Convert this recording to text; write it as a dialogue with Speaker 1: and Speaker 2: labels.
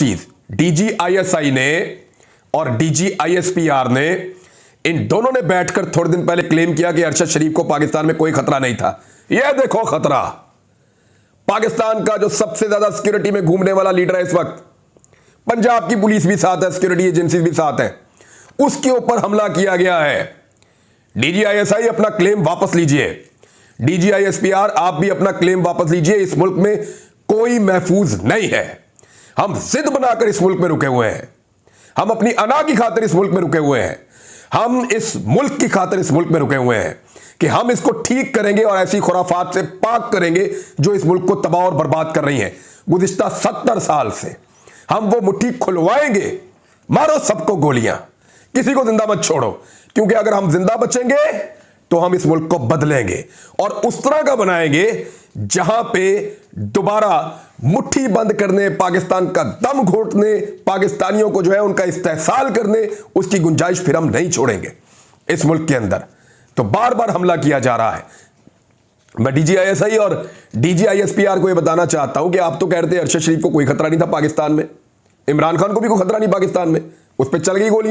Speaker 1: चीज डीजीआईएसआई ने और डीजीआईएसपीआर ने, इन दोनों ने बैठकर थोड़े दिन पहले क्लेम किया कि अरशद शरीफ को पाकिस्तान में कोई खतरा नहीं था। यह देखो खतरा, पाकिस्तान का जो सबसे ज्यादा सिक्योरिटी में घूमने वाला लीडर है इस वक्त, पंजाब की पुलिस भी साथ है, सिक्योरिटी एजेंसी भी साथ है, उसके ऊपर हमला किया गया है। डीजीआईएसआई अपना क्लेम वापस लीजिए, डीजीआईएसपीआर आप भी अपना क्लेम वापस लीजिए। इस मुल्क में कोई महफूज नहीं है। हम जिद बनाकर इस मुल्क में रुके हुए हैं, हम अपनी अना की खातिर इस मुल्क में रुके हुए हैं, हम इस मुल्क की खातिर इस मुल्क में रुके हुए हैं कि हम इसको ठीक करेंगे और ऐसी खुराफात से पाक करेंगे जो इस मुल्क को तबाह और बर्बाद कर रही हैं गुज़िश्ता 70 साल से। हम वो मुट्ठी खुलवाएंगे, मारो सबको गोलियां, किसी को जिंदा मत छोड़ो, क्योंकि अगर हम जिंदा बचेंगे तो हम इस मुल्क को बदलेंगे और उस तरह का बनाएंगे जहां पे दोबारा मुट्ठी बंद करने, पाकिस्तान का दम घोटने, पाकिस्तानियों को जो है उनका इस्तेहसाल करने, उसकी गुंजाइश फिर हम नहीं छोड़ेंगे इस मुल्क के अंदर। तो बार बार हमला किया जा रहा है। मैं डीजीआईएसआई और डीजीआईएसपीआर को यह बताना चाहता हूं कि आप तो कह रहे थे अरशद शरीफ को कोई खतरा नहीं था पाकिस्तान में, इमरान खान को भी कोई खतरा नहीं पाकिस्तान में, उस पर चल गई गोलियां।